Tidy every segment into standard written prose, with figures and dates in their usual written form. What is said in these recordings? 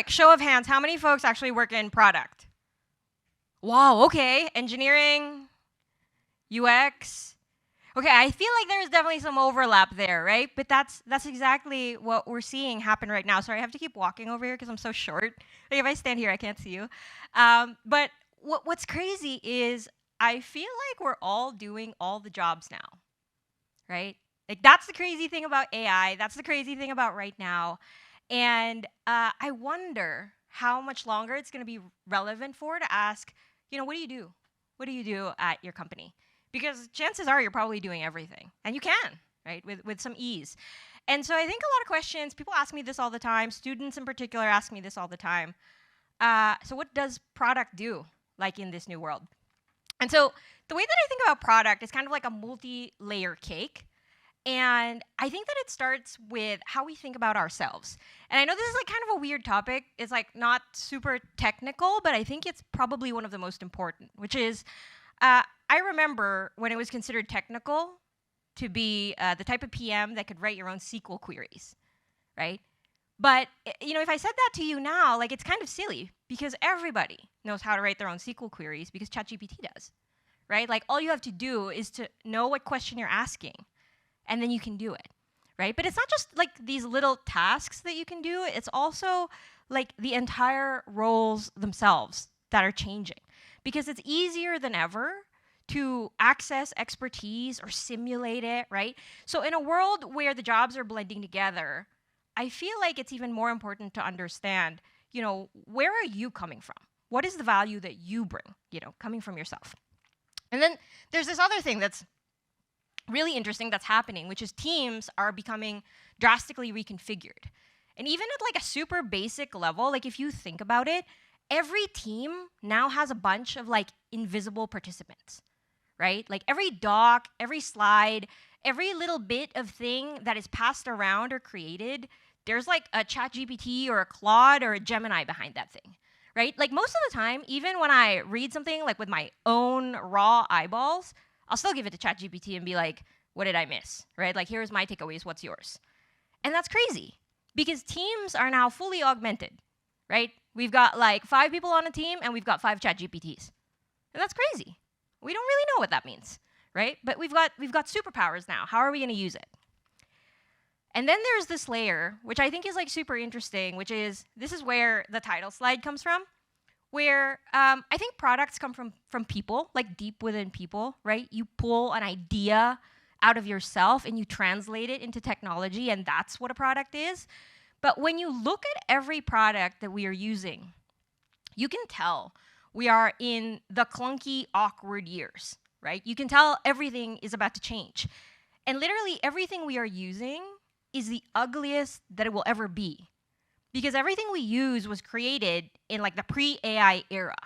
quick, show of hands, how many folks actually work in product? Wow, okay. Engineering, UX. Okay, I feel like there's definitely some overlap there, right? But that's exactly what we're seeing happen right now. Sorry, I have to keep walking over here because I'm so short. Like if I stand here, I can't see you. But what's crazy is I feel like we're all doing all the jobs now, right? Like that's the crazy thing about AI. That's the crazy thing about right now. And I wonder how much longer it's going to be relevant for to ask, what do you do? What do you do at your company? Because chances are you're probably doing everything. And you can, right, with some ease. And so I think a lot of questions, people ask me this all the time. Students in particular ask me this all the time. So what does product do, like in this new world? And so the way that I think about product is kind of like a multi-layer cake. And I think that it starts with how we think about ourselves. And I know this is like kind of a weird topic. It's like not super technical, but I think it's probably one of the most important, which is I remember when it was considered technical to be the type of PM that could write your own SQL queries, right? But if I said that to you now, like it's kind of silly because everybody knows how to write their own SQL queries because ChatGPT does, right? Like all you have to do is to know what question you're asking, and then you can do it, right? But it's not just like these little tasks that you can do. It's also like the entire roles themselves that are changing because it's easier than ever to access expertise or simulate it, right? So in a world where the jobs are blending together, I feel like it's even more important to understand, where are you coming from? What is the value that you bring, coming from yourself? And then there's this other thing that's really interesting that's happening, which is teams are becoming drastically reconfigured. And even at like a super basic level, like if you think about it, every team now has a bunch of like invisible participants, right? Like every doc, every slide, every little bit of thing that is passed around or created, there's like a ChatGPT or a Claude or a Gemini behind that thing, right? Like most of the time, even when I read something like with my own raw eyeballs, I'll still give it to ChatGPT and be like, what did I miss, right? Like, here's my takeaways, what's yours? And that's crazy because teams are now fully augmented, right? We've got like 5 people on a team and we've got 5 ChatGPTs. And that's crazy. We don't really know what that means, right? But we've got superpowers now. How are we gonna use it? And then there's this layer, which I think is like super interesting, which is, this is where the title slide comes from, where I think products come from people, like deep within people, right? You pull an idea out of yourself and you translate it into technology, and that's what a product is. But when you look at every product that we are using, you can tell we are in the clunky, awkward years, right? You can tell everything is about to change. And literally everything we are using is the ugliest that it will ever be. Because everything we use was created in like the pre-AI era,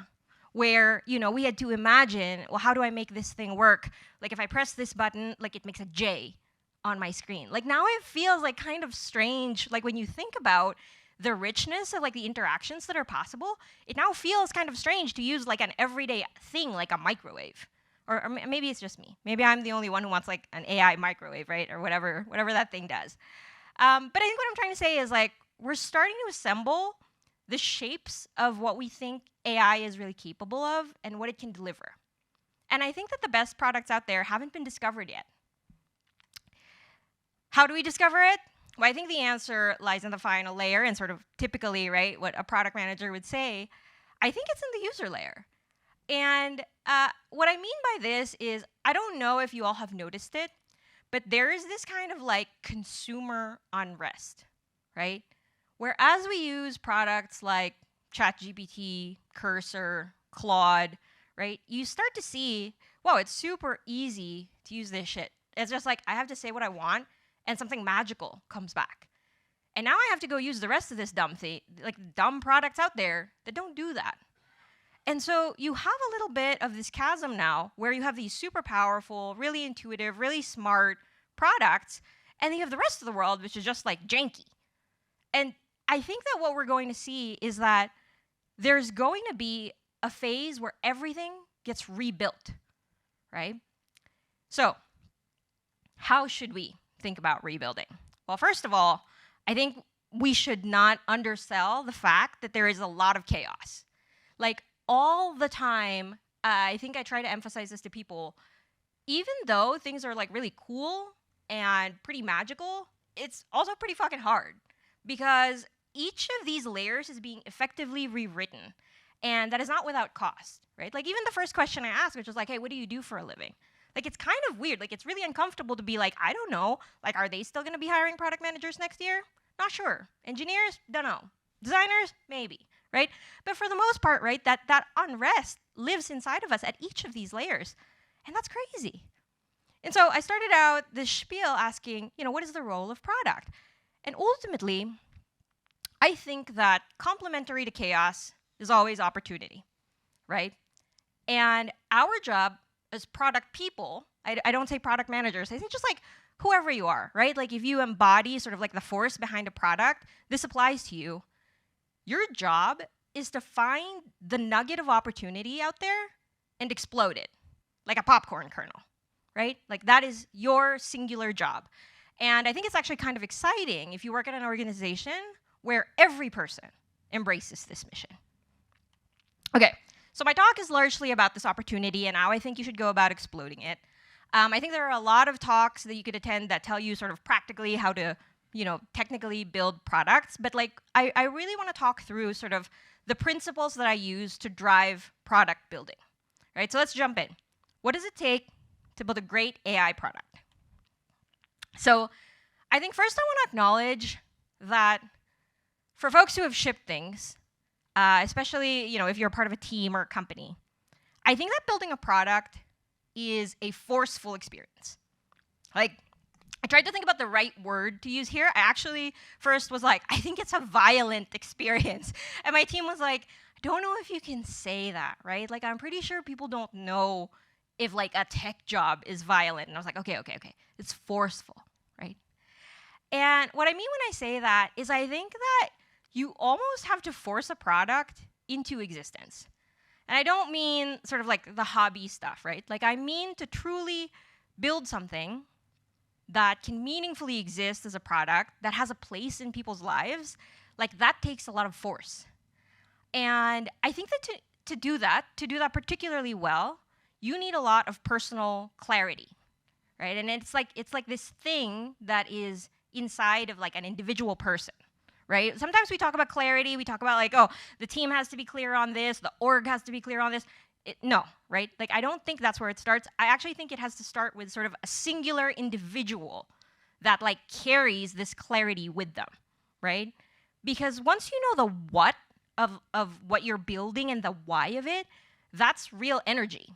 where we had to imagine, well, how do I make this thing work? Like if I press this button, like it makes a J on my screen. Like now it feels like kind of strange. Like when you think about the richness of like the interactions that are possible, it now feels kind of strange to use like an everyday thing like a microwave. Or maybe it's just me. Maybe I'm the only one who wants like an AI microwave, right? Or whatever that thing does. But I think what I'm trying to say is like, we're starting to assemble the shapes of what we think AI is really capable of and what it can deliver. And I think that the best products out there haven't been discovered yet. How do we discover it? Well, I think the answer lies in the final layer and sort of typically, right, what a product manager would say. I think it's in the user layer. And what I mean by this is, I don't know if you all have noticed it, but there is this kind of like consumer unrest, right? Where as we use products like ChatGPT, Cursor, Claude, right, you start to see, wow, it's super easy to use this shit. It's just like, I have to say what I want, and something magical comes back. And now I have to go use the rest of this dumb thing, like dumb products out there that don't do that. And so you have a little bit of this chasm now where you have these super powerful, really intuitive, really smart products, and then you have the rest of the world, which is just like janky. And I think that what we're going to see is that there's going to be a phase where everything gets rebuilt, right? So how should we think about rebuilding? Well, first of all, I think we should not undersell the fact that there is a lot of chaos. Like, all the time, I think I try to emphasize this to people, even though things are like really cool and pretty magical, it's also pretty fucking hard because each of these layers is being effectively rewritten, and that is not without cost, right? Like, even the first question I asked, which was like, hey, what do you do for a living? Like, it's kind of weird. Like, it's really uncomfortable to be like, I don't know. Like, are they still going to be hiring product managers next year? Not sure. Engineers? Don't know. Designers? Maybe, right? But for the most part, right, that unrest lives inside of us at each of these layers. And that's crazy. And so I started out this spiel asking, what is the role of product? And ultimately, I think that complementary to chaos is always opportunity, right? And our job as product people, I don't say product managers, I say just like whoever you are, right? Like, if you embody sort of like the force behind a product, this applies to you. Your job is to find the nugget of opportunity out there and explode it like a popcorn kernel, right? Like, that is your singular job. And I think it's actually kind of exciting if you work at an organization where every person embraces this mission. Okay, so my talk is largely about this opportunity and how I think you should go about exploding it. I think there are a lot of talks that you could attend that tell you sort of practically how to, technically build products. But like, I really want to talk through sort of the principles that I use to drive product building, right? So let's jump in. What does it take to build a great AI product? So I think first I want to acknowledge that for folks who have shipped things, especially if you're part of a team or a company, I think that building a product is a forceful experience. Like, I tried to think about the right word to use here. I actually first was like, I think it's a violent experience. And my team was like, I don't know if you can say that, right? Like, I'm pretty sure people don't know if like a tech job is violent. And I was like, okay. It's forceful, right? And what I mean when I say that is I think that you almost have to force a product into existence. And I don't mean sort of like the hobby stuff, right? Like, I mean to truly build something that can meaningfully exist as a product that has a place in people's lives. Like, that takes a lot of force. And I think that to do that particularly well, you need a lot of personal clarity, right? And it's like this thing that is inside of like an individual person, right? Sometimes we talk about clarity, we talk about like, oh, the team has to be clear on this, the org has to be clear on this. No, right? Like, I don't think that's where it starts. I actually think it has to start with sort of a singular individual that like carries this clarity with them, right? Because once you know the what of what you're building and the why of it, that's real energy.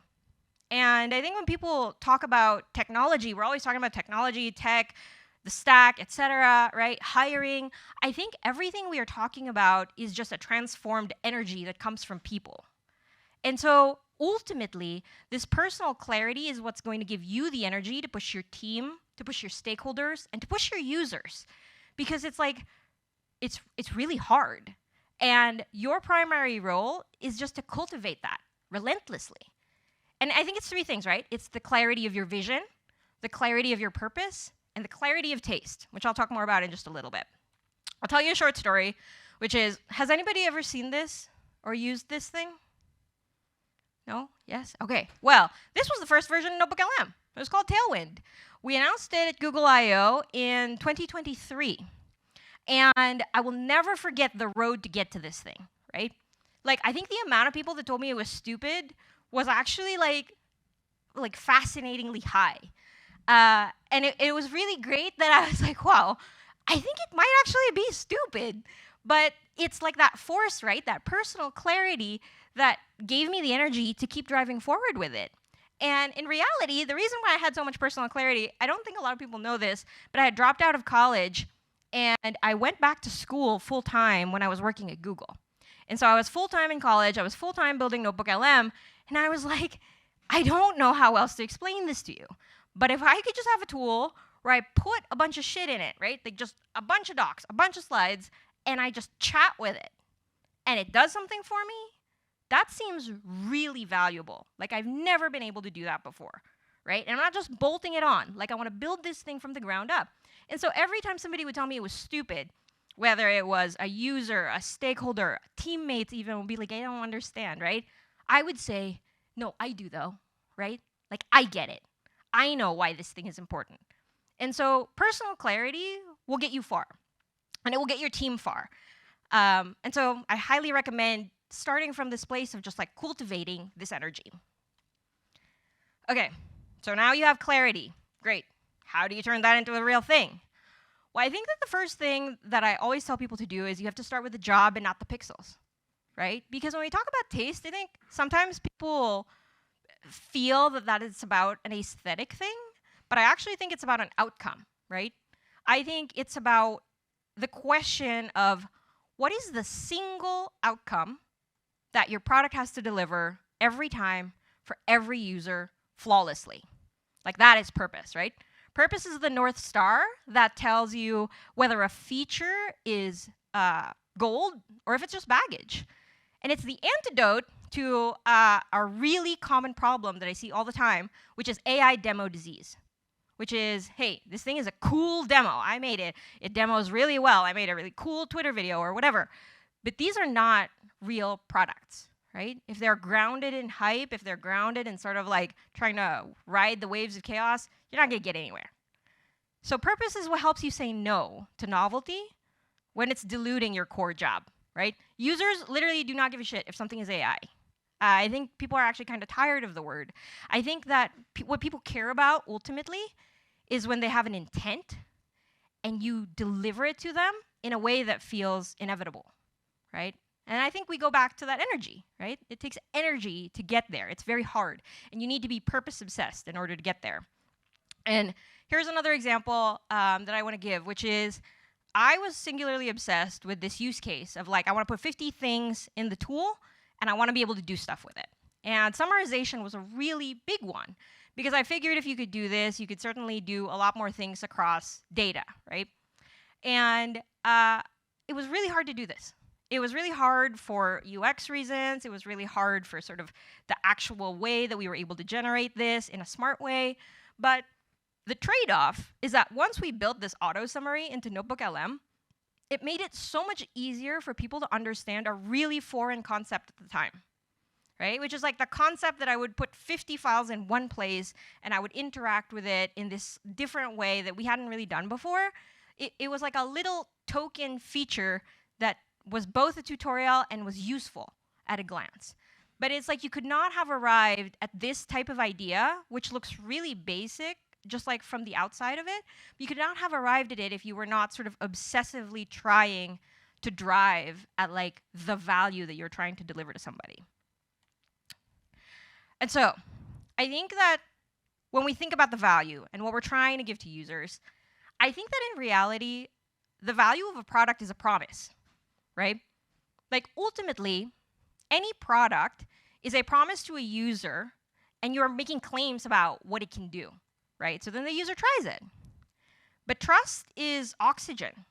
And I think when people talk about technology, we're always talking about technology, tech, the stack, et cetera, right? Hiring. I think everything we are talking about is just a transformed energy that comes from people. And so ultimately, this personal clarity is what's going to give you the energy to push your team, to push your stakeholders, and to push your users. Because it's like, it's really hard. And your primary role is just to cultivate that relentlessly. And I think it's three things, right? It's the clarity of your vision, the clarity of your purpose, and the clarity of taste, which I'll talk more about in just a little bit. I'll tell you a short story, which is, has anybody ever seen this or used this thing? No? Yes? Okay. Well, this was the first version of NotebookLM. It was called Tailwind. We announced it at Google I/O in 2023. And I will never forget the road to get to this thing, right? Like, I think the amount of people that told me it was stupid was actually like fascinatingly high. And it was really great that I was like, wow, I think it might actually be stupid. But it's like that force, right? That personal clarity that gave me the energy to keep driving forward with it. And in reality, the reason why I had so much personal clarity, I don't think a lot of people know this, but I had dropped out of college and I went back to school full-time when I was working at Google. And so I was full-time in college, I was full-time building NotebookLM, and I was like, I don't know how else to explain this to you. But if I could just have a tool where I put a bunch of shit in it, right? Like just a bunch of docs, a bunch of slides, and I just chat with it, and it does something for me, that seems really valuable. Like, I've never been able to do that before, right? And I'm not just bolting it on. Like, I want to build this thing from the ground up. And so every time somebody would tell me it was stupid, whether it was a user, a stakeholder, teammates even would be like, I don't understand, right? I would say, no, I do though, right? Like, I get it. I know why this thing is important. And so personal clarity will get you far, and it will get your team far. And so I highly recommend starting from this place of just like cultivating this energy. Okay, so now you have clarity. Great. How do you turn that into a real thing? Well, I think that the first thing that I always tell people to do is you have to start with the job and not the pixels, right? Because when we talk about taste, I think sometimes people feel that it's about an aesthetic thing, but I actually think it's about an outcome, right? I think it's about the question of what is the single outcome that your product has to deliver every time for every user flawlessly. Like, that is purpose, right? Purpose is the North Star that tells you whether a feature is gold or if it's just baggage. And it's the antidote to a really common problem that I see all the time, which is AI demo disease. Which is, hey, this thing is a cool demo. I made it. It demos really well. I made a really cool Twitter video or whatever. But these are not real products, right? If they're grounded in hype, if they're grounded in sort of like trying to ride the waves of chaos, you're not going to get anywhere. So purpose is what helps you say no to novelty when it's diluting your core job, right? Users literally do not give a shit if something is AI. I think people are actually kind of tired of the word. I think that what people care about ultimately is when they have an intent and you deliver it to them in a way that feels inevitable, right? And I think we go back to that energy, right? It takes energy to get there. It's very hard. And you need to be purpose obsessed in order to get there. And here's another example that I want to give, which is I was singularly obsessed with this use case of like, I want to put 50 things in the tool and I want to be able to do stuff with it. And summarization was a really big one because I figured if you could do this, you could certainly do a lot more things across data, right? And it was really hard to do this. It was really hard for UX reasons. It was really hard for sort of the actual way that we were able to generate this in a smart way. But the trade-off is that once we built this auto summary into NotebookLM, it made it so much easier for people to understand a really foreign concept at the time, right? Which is like the concept that I would put 50 files in one place and I would interact with it in this different way that we hadn't really done before. It was like a little token feature that was both a tutorial and was useful at a glance. But it's like you could not have arrived at this type of idea, which looks really basic, just like from the outside of it. But you could not have arrived at it if you were not sort of obsessively trying to drive at like the value that you're trying to deliver to somebody. And so I think that when we think about the value and what we're trying to give to users, I think that in reality, the value of a product is a promise, right? Like ultimately, any product is a promise to a user and you're making claims about what it can do, right? So then the user tries it. But trust is oxygen.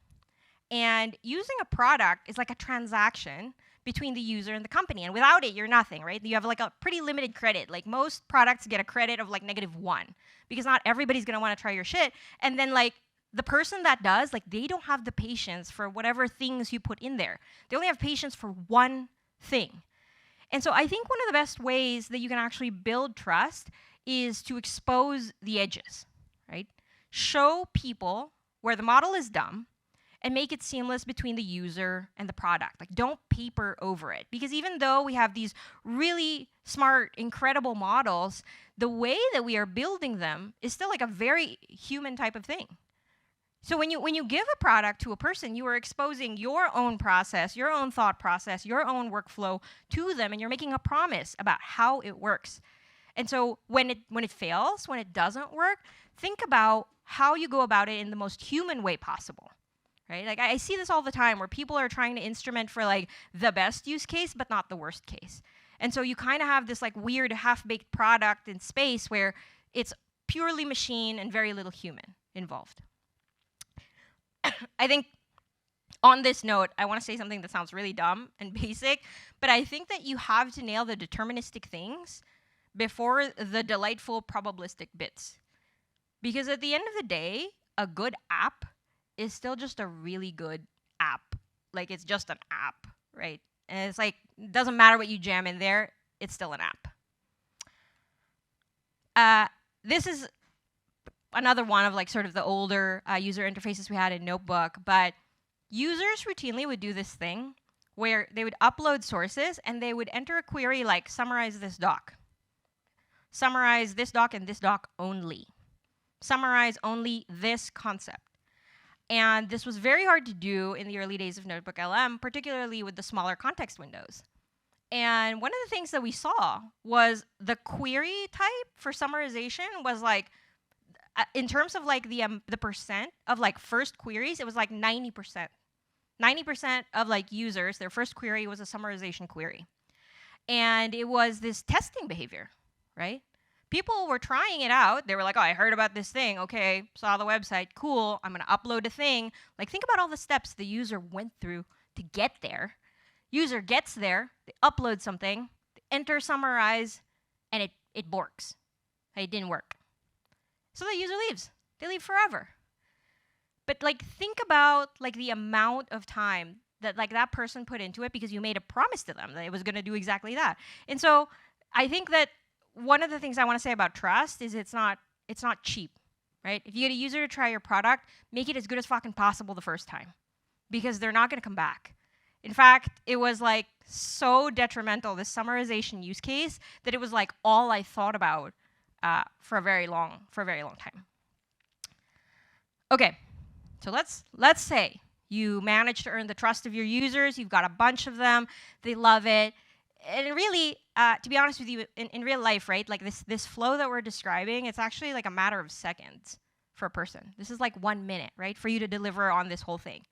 And using a product is like a transaction between the user and the company. And without it, you're nothing, right? You have like a pretty limited credit. Like most products get a credit of like -1 because not everybody's gonna wanna try your shit. And then like the person that does, like they don't have the patience for whatever things you put in there. They only have patience for one thing. And so I think one of the best ways that you can actually build trust is to expose the edges, right? Show people where the model is dumb and make it seamless between the user and the product. Like don't paper over it. Because even though we have these really smart, incredible models, the way that we are building them is still like a very human type of thing. So when you give a product to a person, you are exposing your own process, your own thought process, your own workflow to them, and you're making a promise about how it works. And so when it fails, when it doesn't work, think about how you go about it in the most human way possible, right? Like I see this all the time where people are trying to instrument for like the best use case, but not the worst case. And so you kind of have this like weird half-baked product in space where it's purely machine and very little human involved. I think on this note, I want to say something that sounds really dumb and basic, but I think that you have to nail the deterministic things before the delightful probabilistic bits. Because at the end of the day, a good app is still just a really good app. Like, it's just an app, right? And it's like, it doesn't matter what you jam in there, it's still an app. This is another one of like sort of the older user interfaces we had in Notebook, but users routinely would do this thing where they would upload sources and they would enter a query like summarize this doc. Summarize this doc and this doc only. Summarize only this concept. And this was very hard to do in the early days of NotebookLM, particularly with the smaller context windows. And one of the things that we saw was the query type for summarization was like, in terms of like the percent of like first queries, it was like 90%. 90% of like users, their first query was a summarization query. And it was this testing behavior, right? People were trying it out. They were like, oh, I heard about this thing. Okay, saw the website. Cool, I'm going to upload a thing. Like, think about all the steps the user went through to get there. User gets there, they upload something, they enter summarize, and it borks. It didn't work. So the user leaves. They leave forever. But like, think about like the amount of time that like that person put into it because you made a promise to them that it was going to do exactly that. And so I think that one of the things I want to say about trust is it's not cheap, right? If you get a user to try your product, make it as good as fucking possible the first time because they're not going to come back. In fact, it was like so detrimental, this summarization use case, that it was like all I thought about for a very long time. Okay, so let's say you manage to earn the trust of your users. You've got a bunch of them. They love it. And really, to be honest with you, in real life, right, like this flow that we're describing, it's actually like a matter of seconds for a person. This is like 1 minute, right, for you to deliver on this whole thing.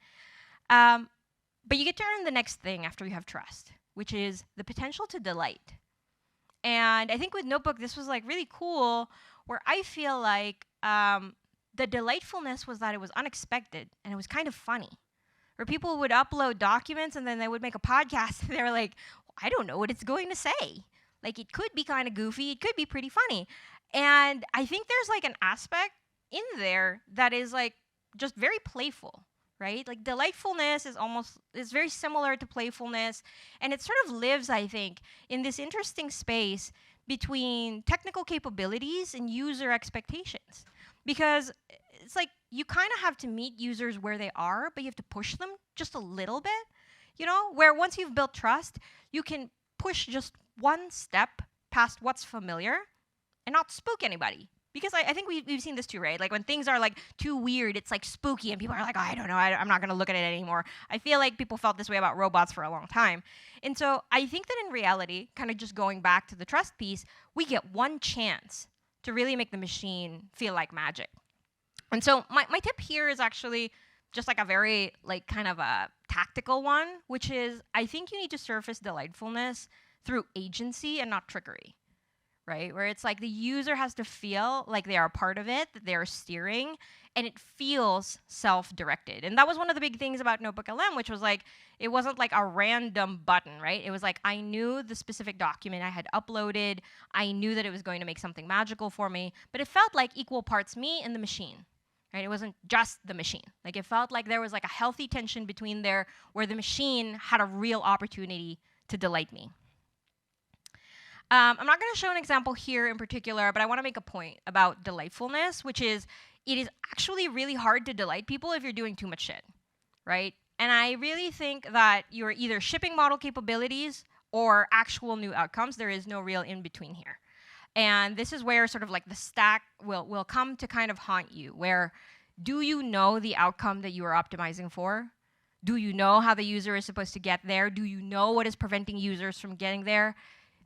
But you get to earn the next thing after you have trust, which is the potential to delight. And I think with Notebook, this was like really cool, where I feel like the delightfulness was that it was unexpected and it was kind of funny. Where people would upload documents and then they would make a podcast and they were like, I don't know what it's going to say. Like, it could be kind of goofy, it could be pretty funny. And I think there's like an aspect in there that is like just very playful. Right? Like, delightfulness is very similar to playfulness, and it sort of lives, I think, in this interesting space between technical capabilities and user expectations. Because it's like you kind of have to meet users where they are, but you have to push them just a little bit, you know, where once you've built trust, you can push just one step past what's familiar and not spook anybody. Because I think we've seen this too, right? Like, when things are like too weird, it's like spooky, and people are like, oh, I don't know, I'm not going to look at it anymore. I feel like people felt this way about robots for a long time. And so I think that in reality, kind of just going back to the trust piece, we get one chance to really make the machine feel like magic. And so my tip here is actually just like a very like kind of a tactical one, which is I think you need to surface delightfulness through agency and not trickery. Right? Where it's like the user has to feel like they are a part of it, that they're steering, and it feels self-directed. And that was one of the big things about NotebookLM, which was like, it wasn't like a random button, right? It was like, I knew the specific document I had uploaded, I knew that it was going to make something magical for me, but it felt like equal parts me and the machine. Right? It wasn't just the machine. Like, it felt like there was like a healthy tension between there where the machine had a real opportunity to delight me. I'm not going to show an example here in particular, but I want to make a point about delightfulness, which is it is actually really hard to delight people if you're doing too much shit, right? And I really think that you're either shipping model capabilities or actual new outcomes. There is no real in between here. And this is where sort of like the stack will come to kind of haunt you, where do you know the outcome that you are optimizing for? Do you know how the user is supposed to get there? Do you know what is preventing users from getting there?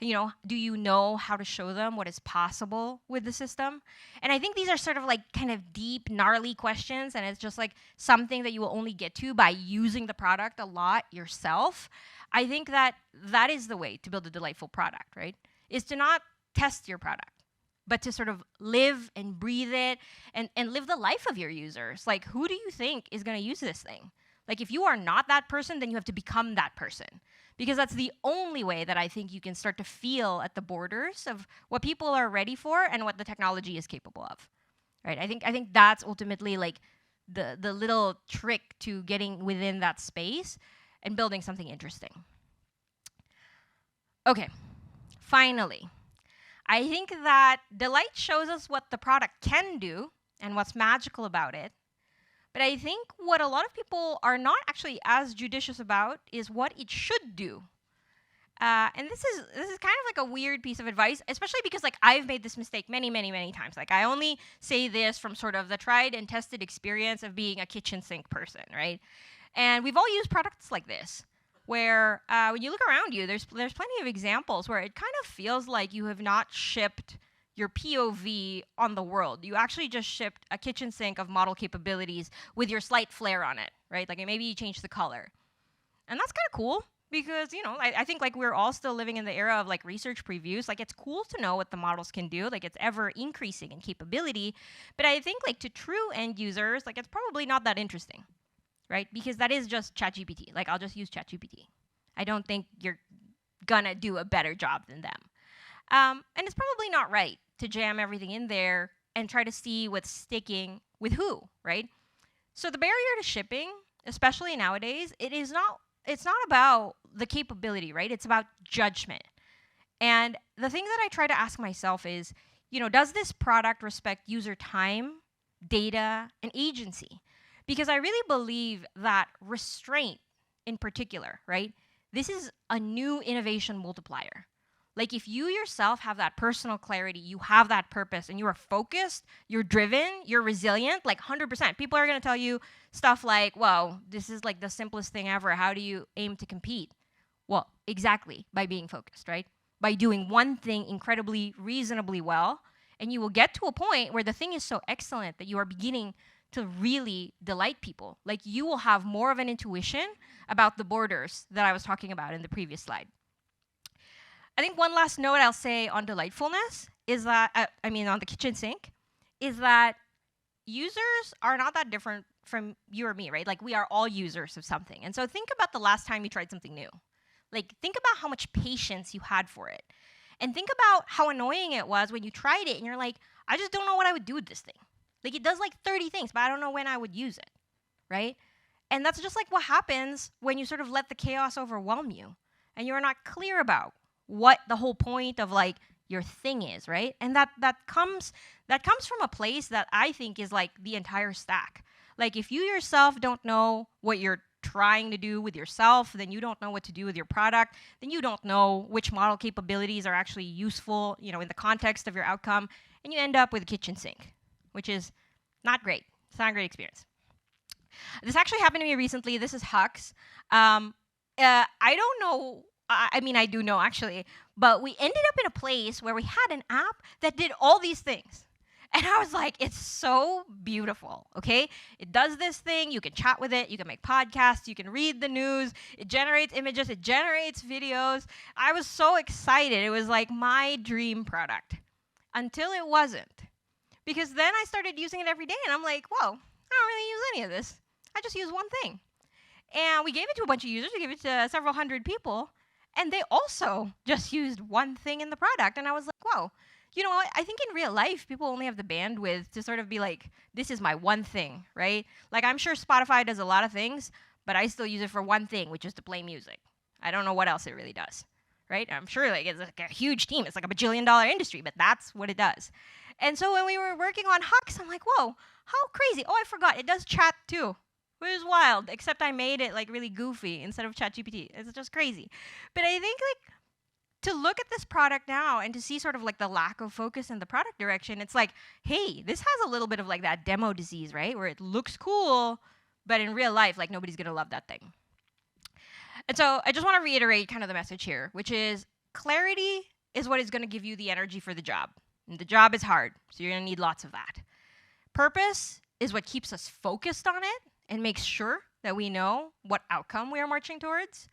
You know, do you know how to show them what is possible with the system? And I think these are sort of like kind of deep, gnarly questions, and it's just like something that you will only get to by using the product a lot yourself. I think that that is the way to build a delightful product, right? Is to not test your product, but to sort of live and breathe it and live the life of your users. Like, who do you think is going to use this thing? Like, if you are not that person, then you have to become that person. Because that's the only way that I think you can start to feel at the borders of what people are ready for and what the technology is capable of, right? I think that's ultimately like the little trick to getting within that space and building something interesting. Okay, finally, I think that delight shows us what the product can do and what's magical about it. But I think what a lot of people are not actually as judicious about is what it should do. And this is kind of like a weird piece of advice, especially because like I've made this mistake many times. Like I only say this from sort of the tried and tested experience of being a kitchen sink person, right? And we've all used products like this, where when you look around you, there's plenty of examples where it kind of feels like you have not shipped your POV on the world. You actually just shipped a kitchen sink of model capabilities with your slight flair on it, right? Like maybe you changed the color. And that's kind of cool because, you know, I think like we're all still living in the era of like research previews. Like it's cool to know what the models can do. Like it's ever increasing in capability. But I think like to true end users, like it's probably not that interesting, right? Because that is just ChatGPT. Like I'll just use ChatGPT. I don't think you're gonna do a better job than them. And it's probably not right to jam everything in there and try to see what's sticking with who, right? So the barrier to shipping, especially nowadays, it's not about the capability, right? It's about judgment. And the thing that I try to ask myself is, you know, does this product respect user time, data, and agency? Because I really believe that restraint in particular, right? This is a new innovation multiplier. Like if you yourself have that personal clarity, you have that purpose, and you are focused, you're driven, you're resilient, like 100%. People are going to tell you stuff like, whoa, this is like the simplest thing ever. How do you aim to compete? Well, exactly, by being focused, right? By doing one thing incredibly, reasonably well, and you will get to a point where the thing is so excellent that you are beginning to really delight people. Like you will have more of an intuition about the borders that I was talking about in the previous slide. I think one last note I'll say on delightfulness is that, on the kitchen sink, is that users are not that different from you or me, right? Like we are all users of something. And so think about the last time you tried something new. Like think about how much patience you had for it. And think about how annoying it was when you tried it and you're like, I just don't know what I would do with this thing. Like it does like 30 things, but I don't know when I would use it, right? And that's just like what happens when you sort of let the chaos overwhelm you and you're not clear about what the whole point of like your thing is, right? And that comes from a place that I think is like the entire stack. Like if you yourself don't know what you're trying to do with yourself, then you don't know what to do with your product, then you don't know which model capabilities are actually useful, you know, in the context of your outcome, and you end up with a kitchen sink, which is not great. It's not a great experience. This actually happened to me recently. This is Huxe. I don't know. I do know actually, but we ended up in a place where we had an app that did all these things. And I was like, it's so beautiful, okay? It does this thing, you can chat with it, you can make podcasts, you can read the news, it generates images, it generates videos. I was so excited. It was like my dream product until it wasn't. Because then I started using it every day and I'm like, whoa, I don't really use any of this. I just use one thing. And we gave it to a bunch of users, we gave it to several hundred people, and they also just used one thing in the product. And I was like, whoa, you know what? I think in real life, people only have the bandwidth to sort of be like, this is my one thing, right? Like I'm sure Spotify does a lot of things, but I still use it for one thing, which is to play music. I don't know what else it really does, right? I'm sure like it's like a huge team. It's like a bajillion-dollar industry, but that's what it does. And so when we were working on Huxe, I'm like, whoa, how crazy. Oh, I forgot. It does chat too. It was wild, except I made it like really goofy instead of ChatGPT. It's just crazy. But I think like to look at this product now and to see sort of like the lack of focus in the product direction, it's like, hey, this has a little bit of like that demo disease, right? Where it looks cool, but in real life, like nobody's gonna love that thing. And so I just want to reiterate kind of the message here, which is clarity is what is gonna give you the energy for the job. And the job is hard, so you're gonna need lots of that. Purpose is what keeps us focused on it and makes sure that we know what outcome we are marching towards.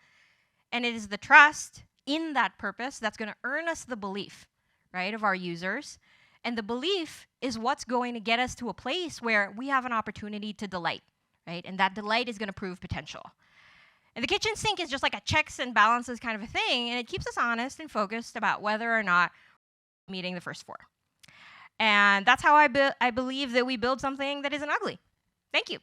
And it is the trust in that purpose that's going to earn us the belief, right, of our users. And the belief is what's going to get us to a place where we have an opportunity to delight, right? And that delight is going to prove potential. And the kitchen sink is just like a checks and balances kind of a thing, and it keeps us honest and focused about whether or not we're meeting the first four. And that's how I believe that we build something that isn't ugly. Thank you.